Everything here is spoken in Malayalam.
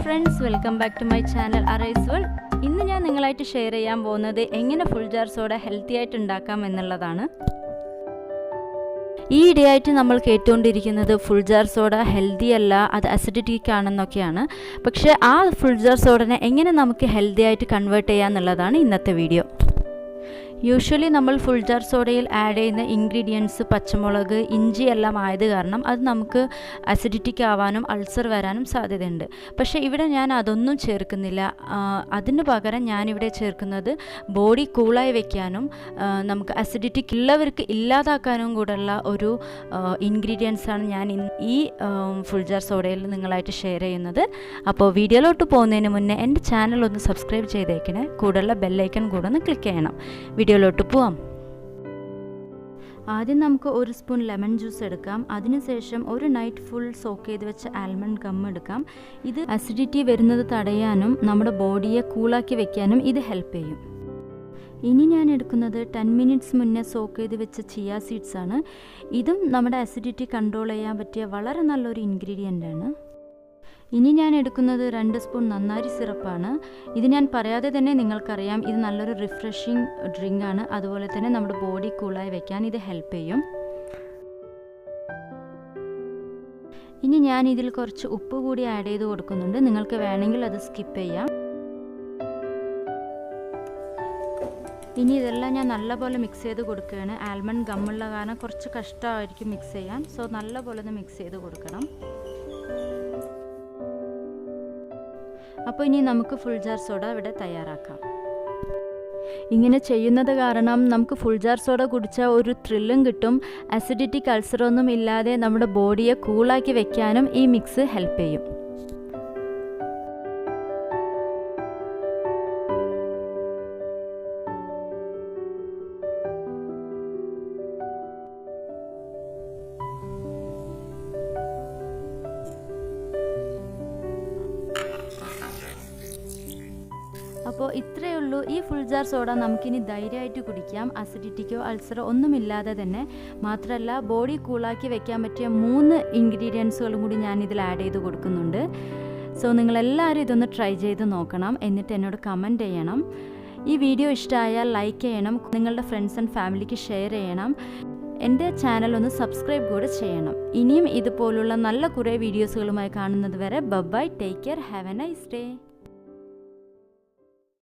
Friends, welcome back to my channel arise world. ഇന്ന് ഞാൻ നിങ്ങളായിട്ട് ഷെയർ ചെയ്യാൻ പോകുന്നത് എങ്ങനെ ഫുൾ ജാർ സോഡ ഹെൽത്തി ആയിട്ട് ഉണ്ടാക്കാം എന്നുള്ളതാണ്. ഈ ഇടയായിട്ട് നമ്മൾ കേട്ടുകൊണ്ടിരിക്കുന്നത് ഫുൾ ജാർ സോഡ ഹെൽത്തി അല്ല, അത് അസിഡിറ്റിക് ആണെന്നൊക്കെയാണ്. പക്ഷേ ആ ഫുൾ ജാർ സോഡനെ എങ്ങനെ നമുക്ക് ഹെൽത്തി ആയിട്ട് കൺവേർട്ട് ചെയ്യാം എന്നുള്ളതാണ് ഇന്നത്തെ വീഡിയോ. യൂഷ്വലി നമ്മൾ ഫുൾ ജാർ സോഡയിൽ ആഡ് ചെയ്യുന്ന ഇൻഗ്രീഡിയൻസ് പച്ചമുളക്, ഇഞ്ചി എല്ലാം ആയത് കാരണം അത് നമുക്ക് അസിഡിറ്റിക് ആവാനും അൾസർ വരാനും സാധ്യതയുണ്ട്. പക്ഷേ ഇവിടെ ഞാൻ അതൊന്നും ചേർക്കുന്നില്ല. അതിന് പകരം ഞാനിവിടെ ചേർക്കുന്നത് ബോഡി കൂളായി വെക്കാനും നമുക്ക് അസിഡിറ്റിക് ഉള്ളവർക്ക് ഇല്ലാതാക്കാനും കൂടെയുള്ള ഒരു ഇൻഗ്രീഡിയൻസാണ് ഞാൻ ഈ ഫുൾ ജാർ സോഡയിൽ നിങ്ങളായിട്ട് ഷെയർ ചെയ്യുന്നത്. അപ്പോൾ വീഡിയോയിലോട്ട് പോകുന്നതിന് മുന്നേ എൻ്റെ ചാനൽ ഒന്ന് സബ്സ്ക്രൈബ് ചെയ്തേക്കണേ, കൂടെയുള്ള ബെല്ലൈക്കൺ കൂടെ ഒന്ന് ക്ലിക്ക് ചെയ്യണം. വീഡിയോയിലോട്ട് പോവാം. ആദ്യം നമുക്ക് 1 സ്പൂൺ ലെമൺ ജ്യൂസ് എടുക്കാം. അതിനുശേഷം ഒരു നൈറ്റ് ഫുൾ സോക്ക് ചെയ്ത് വെച്ച ആൽമണ്ട് ഗം എടുക്കാം. ഇത് അസിഡിറ്റി വരുന്നത് തടയാനും നമ്മുടെ ബോഡിയെ കൂളാക്കി വെക്കാനും ഇത് ഹെൽപ്പ് ചെയ്യും. ഇനി ഞാൻ എടുക്കുന്നത് 10 മിനിറ്റ്സ് മുന്നേ സോക്ക് ചെയ്ത് വെച്ച ചിയ സീഡ്സ് ആണ്. ഇതും നമ്മുടെ അസിഡിറ്റി കൺട്രോൾ ചെയ്യാൻ പറ്റിയ വളരെ നല്ലൊരു ഇൻഗ്രീഡിയൻ്റ് ആണ്. ഇനി ഞാൻ എടുക്കുന്നത് 2 സ്പൂൺ നന്നാരി സിറപ്പാണ്. ഇത് ഞാൻ പറയാതെ തന്നെ നിങ്ങൾക്കറിയാം, ഇത് നല്ലൊരു റിഫ്രഷിങ് ഡ്രിങ്ക് ആണ്. അതുപോലെ തന്നെ നമ്മുടെ ബോഡി കൂളായി വെക്കാൻ ഇത് ഹെൽപ്പ് ചെയ്യും. ഇനി ഞാൻ ഇതിൽ കുറച്ച് ഉപ്പ് കൂടി ആഡ് ചെയ്ത് കൊടുക്കുന്നുണ്ട്. നിങ്ങൾക്ക് വേണമെങ്കിൽ അത് സ്കിപ്പ് ചെയ്യാം. ഇനി ഇതെല്ലാം ഞാൻ നല്ലപോലെ മിക്സ് ചെയ്ത് കൊടുക്കുകയാണ്. ആൽമണ്ട് ഗമ്മുള്ള കാരണം കുറച്ച് കഷ്ടമായിരിക്കും മിക്സ് ചെയ്യാൻ. സോ നല്ലപോലെ ഒന്ന് മിക്സ് ചെയ്ത് കൊടുക്കണം. അപ്പോൾ ഇനി നമുക്ക് ഫുൾ ജാർ സോഡ ഇവിടെ തയ്യാറാക്കാം. ഇങ്ങനെ ചെയ്യുന്നത് കാരണം നമുക്ക് ഫുൾ ജാർ സോഡ കുടിച്ചാൽ ഒരു ത്രില്ലും കിട്ടും. അസിഡിറ്റിക് അൾസറൊന്നും ഇല്ലാതെ നമ്മുടെ ബോഡിയെ കൂളാക്കി വെക്കാനും ഈ മിക്സ് ഹെൽപ്പ് ചെയ്യും. അപ്പോൾ ഇത്രയേ ഉള്ളൂ. ഈ ഫുൾ ജാർ സോഡ നമുക്കിനി ധൈര്യമായിട്ട് കുടിക്കാം, അസിഡിറ്റിക്കോ അൾസറോ ഒന്നുമില്ലാതെ തന്നെ. മാത്രമല്ല ബോഡി കൂളാക്കി വെക്കാൻ പറ്റിയ 3 ഇൻഗ്രീഡിയൻസുകളും കൂടി ഞാൻ ഇതിൽ ആഡ് ചെയ്ത് കൊടുക്കുന്നുണ്ട്. സോ നിങ്ങളെല്ലാവരും ഇതൊന്ന് ട്രൈ ചെയ്ത് നോക്കണം, എന്നിട്ട് എന്നോട് കമൻറ്റ് ചെയ്യണം. ഈ വീഡിയോ ഇഷ്ടമായാൽ ലൈക്ക് ചെയ്യണം, നിങ്ങളുടെ ഫ്രണ്ട്സ് ആൻഡ് ഫാമിലിക്ക് ഷെയർ ചെയ്യണം. എൻ്റെ ചാനൽ ഒന്ന് സബ്സ്ക്രൈബ് കൂടെ ചെയ്യണം. ഇനിയും ഇതുപോലുള്ള നല്ല കുറേ വീഡിയോസുകളുമായി കാണുന്നത് വരെ bye, take care, have a nice day.